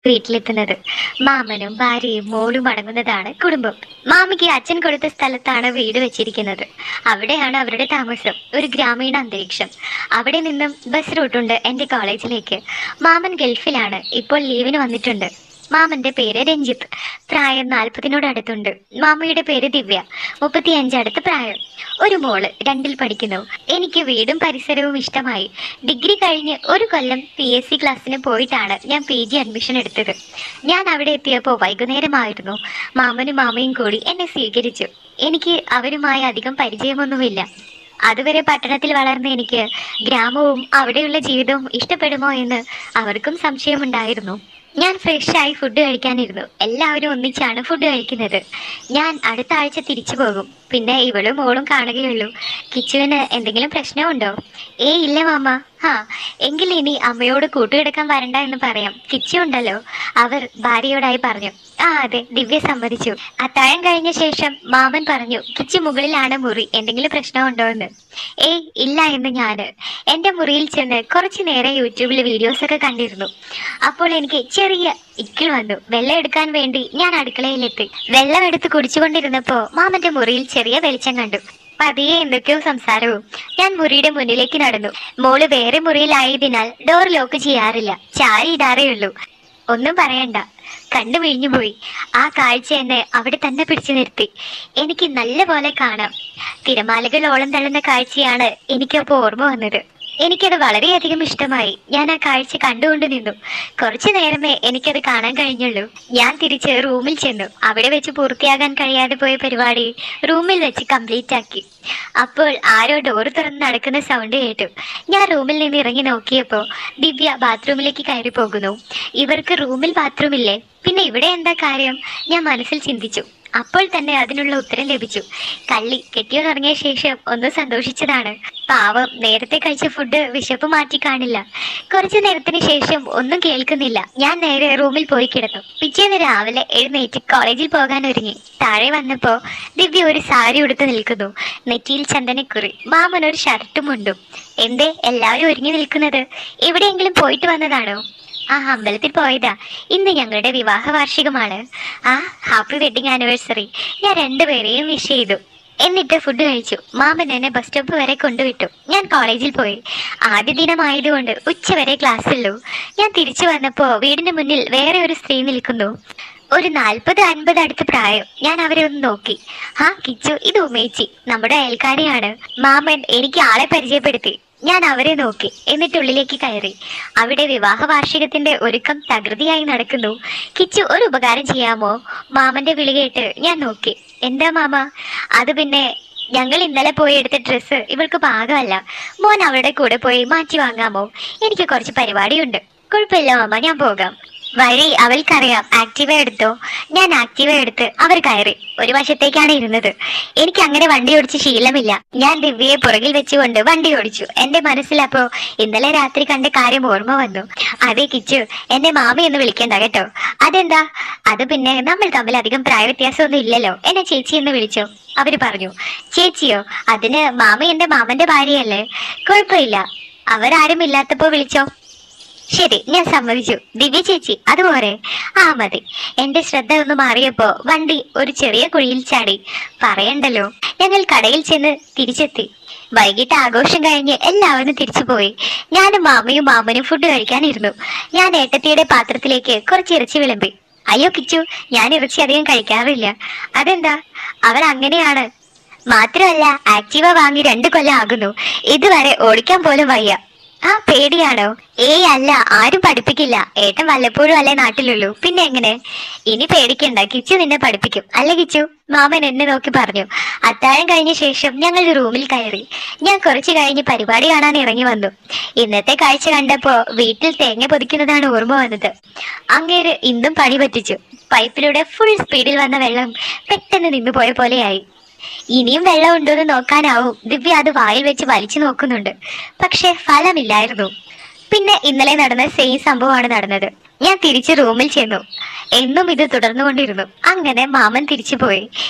വീട്ടിലെത്തുന്നത്. മാമനും ഭാര്യയും മോളും അടങ്ങുന്നതാണ് കുടുംബം. മാമിക്ക് അച്ഛൻ കൊടുത്ത സ്ഥലത്താണ് വീട് വെച്ചിരിക്കുന്നത്. അവിടെയാണ് അവരുടെ താമസം. ഒരു ഗ്രാമീണ അന്തരീക്ഷം. അവിടെ നിന്നും ബസ് റൂട്ടുണ്ട് എൻ്റെ കോളേജിലേക്ക്. മാമൻ ഗൾഫിലാണ്, ഇപ്പോൾ ലീവിന് വന്നിട്ടുണ്ട്. മാമന്റെ പേര് രഞ്ജിത്ത്. പ്രായം 40-നോടടുത്തുണ്ട്. മാമയുടെ പേര് ദിവ്യ. 35 അടുത്ത് പ്രായം. ഒരു മോള് 2ൽ പഠിക്കുന്നു. എനിക്ക് വീടും പരിസരവും ഇഷ്ടമായി. ഡിഗ്രി കഴിഞ്ഞ് ഒരു കൊല്ലം PSC ക്ലാസ്സിന് പോയിട്ടാണ് ഞാൻ PG അഡ്മിഷൻ എടുത്തത്. ഞാൻ അവിടെ എത്തിയപ്പോൾ വൈകുന്നേരമായിരുന്നു. മാമനും മാമയും കൂടി എന്നെ സ്വീകരിച്ചു. എനിക്ക് അവരുമായി അധികം പരിചയമൊന്നുമില്ല. അതുവരെ പട്ടണത്തിൽ വളർന്ന എനിക്ക് ഗ്രാമവും അവിടെയുള്ള ജീവിതവും ഇഷ്ടപ്പെടുമോ എന്ന് അവർക്കും സംശയമുണ്ടായിരുന്നു. ഞാൻ ഫ്രഷായി ഫുഡ് കഴിക്കാനിരുന്നു. എല്ലാവരും ഒന്നിച്ചാണ് ഫുഡ് കഴിക്കുന്നത്. ഞാൻ അടുത്ത ആഴ്ച തിരിച്ചു പോകും. പിന്നെ ഇവളും മോളും കാണുകയുള്ളൂ. കിച്ചുവിന് എന്തെങ്കിലും പ്രശ്നമുണ്ടോ? ഇല്ല മാമ. എങ്കിൽ ഇനി അമ്മയോട് കൂട്ടുകിടക്കാൻ വരണ്ട എന്ന് പറയാം. കിച്ചു ഉണ്ടല്ലോ, അവർ ഭാര്യയോടായി പറഞ്ഞു. അതെ, ദിവ്യ സമ്മതിച്ചു. അത്താഴം കഴിഞ്ഞ ശേഷം മാമൻ പറഞ്ഞു, കിച്ചു മുകളിലാണ് മുറി, എന്തെങ്കിലും പ്രശ്നമുണ്ടോ എന്ന്. ഇല്ല എന്ന് ഞാന് എന്റെ മുറിയിൽ ചെന്ന് കുറച്ചു നേരം യൂട്യൂബിൽ വീഡിയോസ് ഒക്കെ കണ്ടിരുന്നു. അപ്പോൾ എനിക്ക് ചെറിയ ഇക്കിൾ വന്നു. വെള്ളം എടുക്കാൻ വേണ്ടി ഞാൻ അടുക്കളയിലെത്തി. വെള്ളം എടുത്ത് കുടിച്ചുകൊണ്ടിരുന്നപ്പോ മാമന്റെ മുറിയിൽ ചെറിയ വെളിച്ചം കണ്ടു. പതിയെ എന്തൊക്കെയോ സംസാരവും. ഞാൻ മുറിയുടെ മുന്നിലേക്ക് നടന്നു. മോള് വേറെ മുറിയിലായതിനാൽ ഡോർ ലോക്ക് ചെയ്യാറില്ല, ചാരി ഇടാറേ ഉള്ളൂ. ഒന്നും പറയണ്ട, കണ്ടു വിഴിഞ്ഞുപോയി. ആ കാഴ്ച എന്നെ അവിടെ തന്നെ പിടിച്ചു നിർത്തി. എനിക്ക് നല്ല പോലെ കാണാം. തിരമാലകൾ ഓളം തള്ളുന്ന കാഴ്ചയാണ് എനിക്കപ്പോൾ ഓർമ്മ വന്നത്. എനിക്കത് വളരെയധികം ഇഷ്ടമായി. ഞാൻ ആ കാഴ്ച കണ്ടുകൊണ്ട് നിന്നു. കുറച്ചു നേരമേ എനിക്കത് കാണാൻ കഴിഞ്ഞുള്ളൂ. ഞാൻ തിരിച്ച് റൂമിൽ ചെന്നു. അവിടെ വെച്ച് പൂർത്തിയാകാൻ കഴിയാതെ പോയ പരിപാടി റൂമിൽ വെച്ച് കംപ്ലീറ്റ് ആക്കി. അപ്പോൾ ആരോ ഡോർ തുറന്ന് നടക്കുന്ന സൗണ്ട് കേട്ടു. ഞാൻ റൂമിൽ നിന്ന് ഇറങ്ങി നോക്കിയപ്പോൾ ദിവ്യ ബാത്റൂമിലേക്ക് കയറി പോകുന്നു. ഇവർക്ക് റൂമിൽ ബാത്റൂം ഇല്ലേ? പിന്നെ ഇവിടെ എന്താ കാര്യം? ഞാൻ മനസ്സിൽ ചിന്തിച്ചു. അപ്പോൾ തന്നെ അതിനുള്ള ഉത്തരം ലഭിച്ചു. കള്ളി കെട്ടിയോന്നിറങ്ങിയ ശേഷം ഒന്ന് സന്തോഷിച്ചതാണ്. പാവം, നേരത്തെ കഴിച്ച ഫുഡ് വിശപ്പ് മാറ്റി കാണില്ല. കുറച്ചു നേരത്തിന് ശേഷം ഒന്നും കേൾക്കുന്നില്ല. ഞാൻ നേരെ റൂമിൽ പോയി കിടന്നു. പിറ്റേന്ന് രാവിലെ എഴുന്നേറ്റ് കോളേജിൽ പോകാൻ ഒരുങ്ങി. താഴെ വന്നപ്പോ ദിവ്യ ഒരു സാരി ഉടുത്ത് നിൽക്കുന്നു. നെറ്റിയിൽ ചന്ദനക്കുറി. മാമൻ ഒരു ഷർട്ടും ഉണ്ടും. എന്തേ എല്ലാവരും ഒരുങ്ങി നിൽക്കുന്നത്? എവിടെയെങ്കിലും പോയിട്ട് വന്നതാണോ? അമ്പലത്തിൽ പോയതാ. ഇന്ന് ഞങ്ങളുടെ വിവാഹ വാർഷികമാണ്. Happy wedding anniversary. ഞാൻ രണ്ടുപേരെയും വിഷ് ചെയ്തു. എന്നിട്ട് ഫുഡ് കഴിച്ചു. മാമൻ എന്നെ ബസ് സ്റ്റോപ്പ് വരെ കൊണ്ടുവിട്ടു. ഞാൻ കോളേജിൽ പോയി. ആദ്യ ദിനമായതുകൊണ്ട് ഉച്ചവരെ ക്ലാസ് ഉള്ളൂ. ഞാൻ തിരിച്ചു വന്നപ്പോ വീടിന് മുന്നിൽ വേറെ ഒരു സ്ത്രീ നിൽക്കുന്നു. ഒരു 40-50 അടുത്ത് പ്രായം. ഞാൻ അവരെ ഒന്ന് നോക്കി. കിച്ചു, ഇത് ഉമേച്ചി, നമ്മുടെ അയൽക്കാരിയാണ്. മാമൻ എനിക്ക് ആളെ പരിചയപ്പെടുത്തി. ഞാൻ അവരെ നോക്കി. എന്നിട്ട് ഉള്ളിലേക്ക് കയറി. അവിടെ വിവാഹ വാർഷികത്തിന്റെ ഒരുക്കം തകൃതിയായി നടക്കുന്നു. കിച്ചു, ഒരു ഉപകാരം ചെയ്യാമോ? മാമന്റെ വിളി കേട്ട് ഞാൻ നോക്കി. എന്താ മാമ? അത് പിന്നെ ഞങ്ങൾ ഇന്നലെ പോയി എടുത്ത ഡ്രസ്സ് ഇവൾക്ക് പാകമല്ല. മോൻ അവളുടെ കൂടെ പോയി മാറ്റി വാങ്ങാമോ? എനിക്ക് കുറച്ച് പരിപാടിയുണ്ട്. കുഴപ്പമില്ല മാമ, ഞാൻ പോകാം. വഴി അവൾക്കറിയാം. ആക്റ്റീവ എടുത്തോ? ഞാൻ ആക്റ്റീവ എടുത്ത് അവർ കയറി. ഒരു വശത്തേക്കാണ് ഇരുന്നത്. എനിക്ക് അങ്ങനെ വണ്ടി ഓടിച്ച് ശീലമില്ല. ഞാൻ ദിവ്യയെ പുറകിൽ വെച്ചുകൊണ്ട് വണ്ടി ഓടിച്ചു. എന്റെ മനസ്സിലപ്പോ ഇന്നലെ രാത്രി കണ്ട കാര്യം ഓർമ്മ വന്നു. അതെ കിച്ചു, എന്നെ മാമി എന്ന് വിളിക്കണ്ട കേട്ടോ. അതെന്താ? അത് പിന്നെ നമ്മൾ തമ്മിൽ അധികം പ്രായ വ്യത്യാസമൊന്നും ഇല്ലല്ലോ. എന്നെ ചേച്ചി എന്ന് വിളിച്ചോ? അവര് പറഞ്ഞു. ചേച്ചിയോ? അതിന് മാമി എന്റെ മാമന്റെ ഭാര്യയല്ലേ? കുഴപ്പമില്ല, അവരാരും ഇല്ലാത്തപ്പോ വിളിച്ചോ. ശരി, ഞാൻ സമ്മതിച്ചു. ദിവ്യ ചേച്ചി അതുപോലെ? മതി. എന്റെ ശ്രദ്ധ ഒന്ന് മാറിയപ്പോ വണ്ടി ഒരു ചെറിയ കുഴിയിൽ ചാടി. പറയണ്ടല്ലോ. ഞങ്ങൾ കടയിൽ ചെന്ന് തിരിച്ചെത്തി. വൈകിട്ട് ആഘോഷം കഴിഞ്ഞ് എല്ലാവരും തിരിച്ചുപോയി. ഞാനും മാമയും മാമനും ഫുഡ് കഴിക്കാനിരുന്നു. ഞാൻ ഏട്ടത്തിയുടെ പാത്രത്തിലേക്ക് കുറച്ച് ഇറച്ചി വിളമ്പി. അയ്യോ കിച്ചു, ഞാൻ ഇറച്ചി അധികം കഴിക്കാറില്ല. അതെന്താ? അവർ അങ്ങനെയാണ്. മാത്രമല്ല, ആക്റ്റീവ വാങ്ങി 2 കൊല്ലം ആകുന്നു. ഇതുവരെ ഓടിക്കാൻ പോലും വയ്യ. പേടിയാണോ? അല്ല, ആരും പഠിപ്പിക്കില്ല. ഏട്ടൻ വല്ലപ്പോഴും അല്ലേ നാട്ടിലുള്ളൂ. പിന്നെ എങ്ങനെ? ഇനി പേടിക്കണ്ട, കിച്ചു നിന്നെ പഠിപ്പിക്കും. അല്ല കിച്ചു? മാമൻ എന്നെ നോക്കി പറഞ്ഞു. അത്താഴം കഴിഞ്ഞ ശേഷം ഞങ്ങൾ റൂമിൽ കയറി. ഞാൻ കുറച്ചു കഴിഞ്ഞ് പരിപാടി കാണാൻ ഇറങ്ങി വന്നു. ഇന്നത്തെ കാഴ്ച കണ്ടപ്പോ വീട്ടിൽ തേങ്ങ പൊതിക്കുന്നതാണ് ഓർമ്മ വന്നത്. അങ്ങേര് ഇന്നും പണി പറ്റിച്ചു. പൈപ്പിലൂടെ ഫുൾ സ്പീഡിൽ വന്ന വെള്ളം പെട്ടെന്ന് നിന്നു പോയ പോലെയായി. ഇനിയും വെള്ളം ഉണ്ടോന്ന് നോക്കാനാവും. ദിവ്യ അത് വായിൽ വെച്ച് വലിച്ചു നോക്കുന്നുണ്ട്. പക്ഷെ ഫലമില്ലായിരുന്നു. പിന്നെ ഇന്നലെ നടന്ന സെയിം സംഭവമാണ് നടന്നത്. ഞാൻ തിരിച്ച് റൂമിൽ ചെന്നു. എന്നും ഇത് തുടർന്നുകൊണ്ടിരുന്നു. അങ്ങനെ മാമൻ തിരിച്ചു പോയി.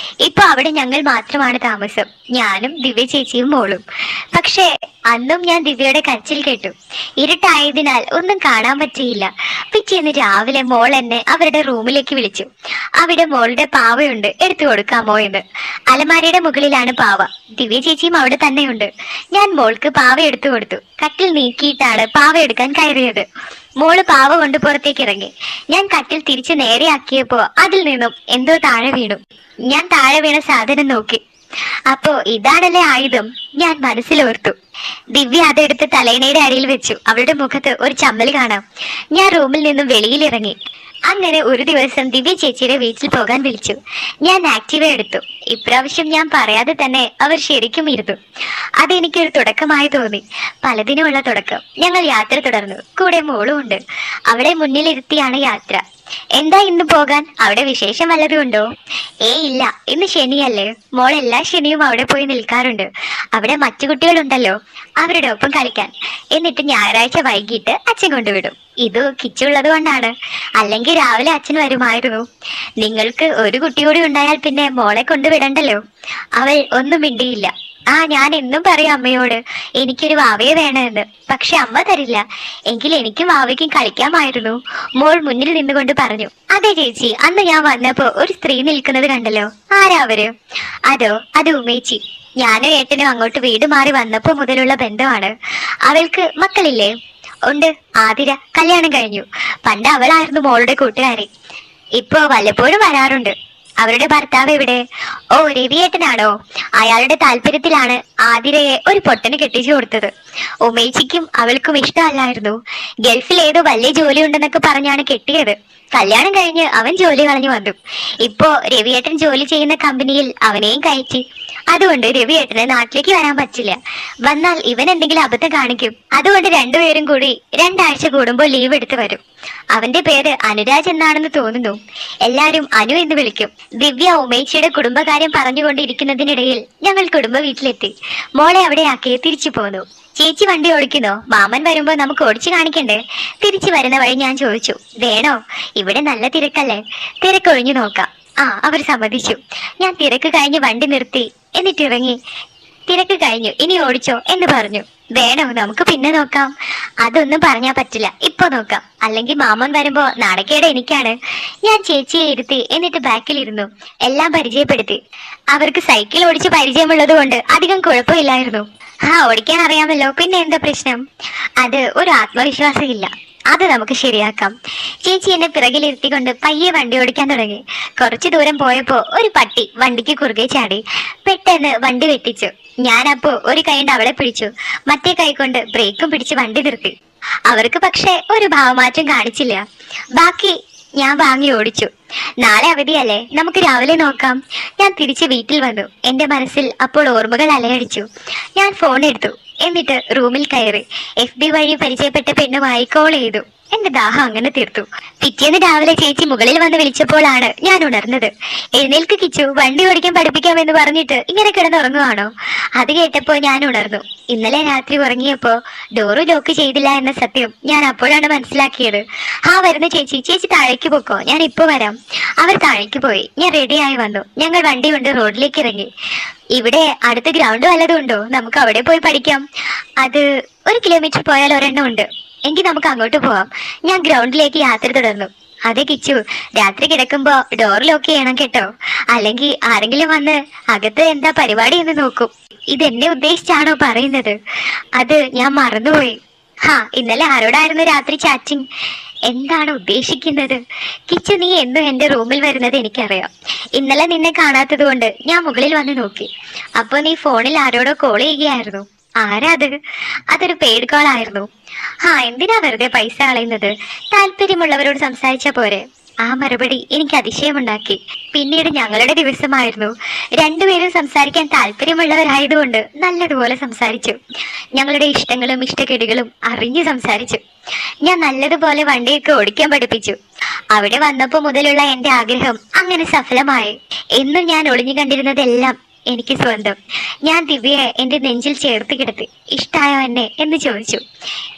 ഇപ്പൊ അവിടെ ഞങ്ങൾ മാത്രമാണ് താമസം, ഞാനും ദിവ്യ ചേച്ചിയും മോളും. പക്ഷേ അന്നും ഞാൻ ദിവ്യയുടെ കരച്ചിൽ കേട്ടു. ഇരുട്ടായതിനാൽ ഒന്നും കാണാൻ പറ്റിയില്ല. പിറ്റേന്ന് രാവിലെ മോൾ എന്നെ അവരുടെ റൂമിലേക്ക് വിളിച്ചു. അവിടെ മോളുടെ പാവയുണ്ട്, എടുത്തു കൊടുക്കാമോ എന്ന്. അലമാരയുടെ മുകളിലാണ് പാവ. ദിവ്യ ചേച്ചിയും അവിടെ തന്നെയുണ്ട്. ഞാൻ മോൾക്ക് പാവ എടുത്തു കൊടുത്തു. കട്ടിൽ നീക്കിയിട്ടാണ് പാവ എടുക്കാൻ കയറിയത്. മോള് പാവ കൊണ്ട് പുറത്തേക്ക് ഇറങ്ങി. ഞാൻ കട്ടിൽ തിരിച്ചു നേരെയാക്കിയപ്പോ അതിൽ നിന്നും എന്തോ താഴെ വീണു. ഞാൻ താഴെ വീണ സാധനം നോക്കി. അപ്പോ ഇതാണല്ലേ ആയുധം, ഞാൻ മനസ്സിലോർത്തു. ദിവ്യ അതെടുത്ത് തലയിണയുടെ അടിയിൽ വെച്ചു. അവളുടെ മുഖത്ത് ഒരു ചമ്മൽ കാണാം. ഞാൻ റൂമിൽ നിന്നും വെളിയിലിറങ്ങി. അങ്ങനെ ഒരു ദിവസം ദിവ്യ ചേച്ചിയുടെ വീട്ടിൽ പോകാൻ വിളിച്ചു. ഞാൻ ആക്റ്റീവ എടുത്തു. ഇപ്രാവശ്യം ഞാൻ പറയാതെ തന്നെ അവർ ശരിക്കും ഇരുന്നു. അതെനിക്കൊരു തുടക്കമായി തോന്നി, പലതിനുമുള്ള തുടക്കം. ഞങ്ങൾ യാത്ര തുടർന്നു. കൂടെ മോളും ഉണ്ട്. അവളെ മുന്നിലിരുത്തിയാണ് യാത്ര. എന്താ ഇന്ന് പോകാൻ? അവിടെ വിശേഷം വല്ലതും ഉണ്ടോ? ഇല്ല, ഇന്ന് ശനിയല്ലേ. മോൾ എല്ലാ ശനിയും അവിടെ പോയി നിൽക്കാറുണ്ട്. അവിടെ മറ്റു കുട്ടികളുണ്ടല്ലോ, അവരുടെ ഒപ്പം കളിക്കാൻ. എന്നിട്ട് ഞായറാഴ്ച വൈകിട്ട് അച്ഛൻ കൊണ്ടുവിടും. ഇത് കിച്ചുള്ളത് കൊണ്ടാണ്, അല്ലെങ്കിൽ രാവിലെ അച്ഛൻ വരുമായിരുന്നു. നിങ്ങൾക്ക് ഒരു കുട്ടി കൂടി ഉണ്ടായാൽ പിന്നെ മോളെ കൊണ്ടുവിടണ്ടല്ലോ. അവൾ ഒന്നും മിണ്ടിയില്ല. ഞാൻ എന്നും പറയും അമ്മയോട് എനിക്കൊരു വാവയെ വേണമെന്ന്. പക്ഷെ അമ്മ തരില്ല. എങ്കിൽ എനിക്കും വാവയ്ക്കും കളിക്കാമായിരുന്നു. മോൾ മുന്നിൽ നിന്നുകൊണ്ട് പറഞ്ഞു. അതെ ചേച്ചി, അന്ന് ഞാൻ വന്നപ്പോ ഒരു സ്ത്രീ നിൽക്കുന്നത് കണ്ടല്ലോ, ആരാ അവര്? അത് ഉമേച്ചി. ഞാനും ഏട്ടനും അങ്ങോട്ട് വീട് മാറി വന്നപ്പോ മുതലുള്ള ബന്ധമാണ്. അവൾക്ക് മക്കളില്ലേ? ഉണ്ട്, ആതിര. കല്യാണം കഴിഞ്ഞു. പണ്ട് അവളായിരുന്നു മോളുടെ കൂട്ടുകാരി. ഇപ്പോ വല്ലപ്പോഴും വരാറുണ്ട്. അവരുടെ ഭർത്താവ് എവിടെ? രവിയേട്ടനാണോ? അയാളുടെ താല്പര്യത്തിലാണ് ആതിരയെ ഒരു പൊട്ടന് കെട്ടിച്ചു കൊടുത്തത്. ഉമേച്ചിക്കും അവൾക്കും ഇഷ്ടമല്ലായിരുന്നു. ഗൾഫിൽ ഏതോ വലിയ ജോലി ഉണ്ടെന്നൊക്കെ പറഞ്ഞാണ് കെട്ടിയത്. കല്യാണം കഴിഞ്ഞ് അവൻ ജോലി കളഞ്ഞു വന്നു. ഇപ്പോ രവിയേട്ടൻ ജോലി ചെയ്യുന്ന കമ്പനിയിൽ അവനെയും കയറ്റി. അതുകൊണ്ട് രവിയേട്ടന് നാട്ടിലേക്ക് വരാൻ പറ്റില്ല. വന്നാൽ ഇവൻ എന്തെങ്കിലും അബദ്ധം കാണിക്കും. അതുകൊണ്ട് രണ്ടുപേരും കൂടി 2 ആഴ്ച കൂടുമ്പോൾ ലീവ് എടുത്ത് വരും. അവന്റെ പേര് അനുരാജ് എന്നാണെന്ന് തോന്നുന്നു. എല്ലാരും അനു എന്ന് വിളിക്കും. ദിവ്യ ഉമേച്ചിയുടെ കുടുംബകാര്യം പറഞ്ഞുകൊണ്ടിരിക്കുന്നതിനിടയിൽ ഞങ്ങൾ കുടുംബ വീട്ടിലെത്തി. മോളെ അവിടെയാക്കി തിരിച്ചു പോന്നു. ചേച്ചി വണ്ടി ഓടിക്കുന്നോ? മാമൻ വരുമ്പോ നമുക്ക് ഓടിച്ചു കാണിക്കണ്ടേ? തിരിച്ചു വരുന്ന വഴി ഞാൻ ചോദിച്ചു. വേണോ? ഇവിടെ നല്ല തിരക്കല്ലേ, തിരക്കൊഴിഞ്ഞു നോക്കാം. അവർ സമ്മതിച്ചു. ഞാൻ തിരക്ക് കഴിഞ്ഞ് വണ്ടി നിർത്തി. എന്നിട്ട് ഇറങ്ങി. തിരക്ക് കഴിഞ്ഞു, ഇനി ഓടിച്ചോ എന്ന് പറഞ്ഞു. വേണോ? നമുക്ക് പിന്നെ നോക്കാം. അതൊന്നും പറഞ്ഞാ പറ്റില്ല, ഇപ്പൊ നോക്കാം. അല്ലെങ്കിൽ മാമൻ വരുമ്പോ നാണക്കേട് എനിക്കാണ്. ഞാൻ ചേച്ചിയെ ഇരുത്തി. എന്നിട്ട് ബാക്കിലിരുന്നു. എല്ലാം പരിചയപ്പെടുത്തി. അവർക്ക് സൈക്കിൾ ഓടിച്ച് പരിചയമുള്ളത് കൊണ്ട് അധികം കുഴപ്പമില്ലായിരുന്നു. ഓടിക്കാൻ അറിയാമല്ലോ, പിന്നെ എന്താ പ്രശ്നം? അത് ഒരു ആത്മവിശ്വാസം ഇല്ല. അത് നമുക്ക് ശരിയാക്കാം. ചേച്ചി എന്നെ പിറകിലിരുത്തിക്കൊണ്ട് പയ്യെ വണ്ടി ഓടിക്കാൻ തുടങ്ങി. കുറച്ചു ദൂരം പോയപ്പോ ഒരു പട്ടി വണ്ടിക്ക് കുറുകെ ചാടി. പെട്ടെന്ന് വണ്ടി വെട്ടിച്ചു. ഞാനപ്പോ ഒരു കൈ കൊണ്ട് അവളെ പിടിച്ചു. മറ്റേ കൈ കൊണ്ട് ബ്രേക്കും പിടിച്ച് വണ്ടി നിർത്തി. അവർക്ക് പക്ഷെ ഒരു ഭാവമാറ്റം കാണിച്ചില്ല. ബാക്കി ഞാൻ വാങ്ങി ഓടിച്ചു. നാളെ അവധിയല്ലേ, നമുക്ക് രാവിലെ നോക്കാം. ഞാൻ തിരിച്ച് വീട്ടിൽ വന്നു. എന്റെ മനസ്സിൽ അപ്പോൾ ഓർമ്മകൾ അലയടിച്ചു. ഞാൻ ഫോൺ എടുത്തു. എന്നിട്ട് റൂമിൽ കയറി. FB വഴി പരിചയപ്പെട്ട പെണ്ണുമായി കോൾ ചെയ്തു. എന്റെ ദാഹം അങ്ങനെ തീർത്തു. പിറ്റേന്ന് രാവിലെ ചേച്ചി മുകളിൽ വന്ന് വിളിച്ചപ്പോഴാണ് ഞാൻ ഉണർന്നത്. എഴുന്നേൽക്ക് കിച്ചു, വണ്ടി ഓടിക്കാൻ പഠിപ്പിക്കാമെന്ന് പറഞ്ഞിട്ട് ഇങ്ങനെ കിടന്നുറങ്ങുവാണോ? അത് കേട്ടപ്പോ ഞാൻ ഉണർന്നു. ഇന്നലെ രാത്രി ഉറങ്ങിയപ്പോ ഡോറ് ലോക്ക് ചെയ്തില്ല എന്ന സത്യം ഞാൻ അപ്പോഴാണ് മനസ്സിലാക്കിയത്. വരുന്ന ചേച്ചി, ചേച്ചി താഴേക്ക് പോക്കോ, ഞാൻ ഇപ്പൊ വരാം. അവർ താഴേക്ക് പോയി. ഞാൻ റെഡിയായി വന്നു. ഞങ്ങൾ വണ്ടി കൊണ്ട് റോഡിലേക്ക് ഇറങ്ങി. ഇവിടെ അടുത്ത് ഗ്രൗണ്ട് വല്ലതും ഉണ്ടോ? നമുക്ക് അവിടെ പോയി പഠിക്കാം. അത് 1 കിലോമീറ്റർ പോയാൽ ഒരെണ്ണം ഉണ്ട്. എങ്കിൽ നമുക്ക് അങ്ങോട്ട് പോവാം. ഞാൻ ഗ്രൗണ്ടിലേക്ക് യാത്ര തുടർന്നു. അതെ കിച്ചു, രാത്രി കിടക്കുമ്പോ ഡോർ ലോക്ക് ചെയ്യണം കേട്ടോ, അല്ലെങ്കിൽ ആരെങ്കിലും വന്ന് അകത്ത് എന്താ പരിപാടി എന്ന് നോക്കും. ഇതെന്നെ ഉദ്ദേശിച്ചാണോ പറയുന്നത്? അത് ഞാൻ മറന്നുപോയി. ഇന്നലെ ആരോടായിരുന്നു രാത്രി ചാറ്റിംഗ്? എന്താണ് ഉദ്ദേശിക്കുന്നത്? കിച്ചു, നീ എന്നും എന്റെ റൂമിൽ വരുന്നത് എനിക്കറിയാം. ഇന്നലെ നിന്നെ കാണാത്തത് കൊണ്ട് ഞാൻ മുകളിൽ വന്ന് നോക്കി. അപ്പൊ നീ ഫോണിൽ ആരോടോ കോൾ ചെയ്യുകയായിരുന്നു. ആരാ അത്? അതൊരു പെയ്ഡ് കോൾ ആയിരുന്നു. എന്തിനാ വെറുതെ പൈസ കളയുന്നത്? താല്പര്യമുള്ളവരോട് സംസാരിച്ച പോരെ? ആ മറുപടി എനിക്ക് അതിശയമുണ്ടാക്കി. പിന്നീട് ഞങ്ങളുടെ ദിവസമായിരുന്നു. രണ്ടുപേരും സംസാരിക്കാൻ താല്പര്യമുള്ളവരായതുകൊണ്ട് നല്ലതുപോലെ സംസാരിച്ചു. ഞങ്ങളുടെ ഇഷ്ടങ്ങളും ഇഷ്ടക്കേടുകളും അറിഞ്ഞു സംസാരിച്ചു. ഞാൻ നല്ലതുപോലെ വണ്ടിയൊക്കെ ഓടിക്കാൻ പഠിപ്പിച്ചു. അവിടെ വന്നപ്പോ മുതലുള്ള എന്റെ ആഗ്രഹം അങ്ങനെ സഫലമായി. എന്നും ഞാൻ ഒളിഞ്ഞു കണ്ടിരുന്നതെല്ലാം എനിക്ക് സ്വന്തം. ഞാൻ ദിവ്യയെ എന്റെ നെഞ്ചിൽ ചേർത്ത് കിടത്തി. ഇഷ്ടായോ എന്നെ എന്ന് ചോദിച്ചു.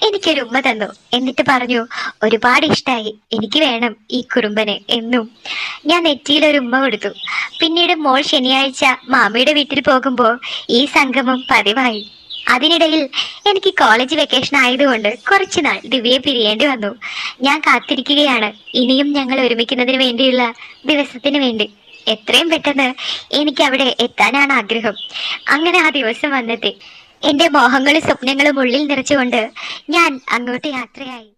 എനിക്കൊരു ഉമ്മ തന്നു. എന്നിട്ട് പറഞ്ഞു, ഒരുപാട് ഇഷ്ടായി, എനിക്ക് വേണം ഈ കുറുമ്പനെ എന്നും. ഞാൻ നെറ്റിയിൽ ഒരു ഉമ്മ കൊടുത്തു. പിന്നീട് മോൾ ശനിയാഴ്ച മാമിയുടെ വീട്ടിൽ പോകുമ്പോൾ ഈ സംഗമം പതിവായി. അതിനിടയിൽ എനിക്ക് കോളേജ് വെക്കേഷൻ ആയതുകൊണ്ട് കുറച്ചുനാൾ ദിവ്യയെ പിരിയേണ്ടി വന്നു. ഞാൻ കാത്തിരിക്കുകയാണ് ഇനിയും ഞങ്ങൾ ഒരുമിക്കുന്നതിന് വേണ്ടിയുള്ള ദിവസത്തിന് വേണ്ടി. എത്രയും പെട്ടെന്ന് എനിക്ക് അവിടെ എത്താനാണ് ആഗ്രഹം. അങ്ങനെ ആ ദിവസം വന്നെത്തി. എന്റെ മോഹങ്ങളും സ്വപ്നങ്ങളും ഉള്ളിൽ നിറച്ചുകൊണ്ട് ഞാൻ അങ്ങോട്ട് യാത്രയായി.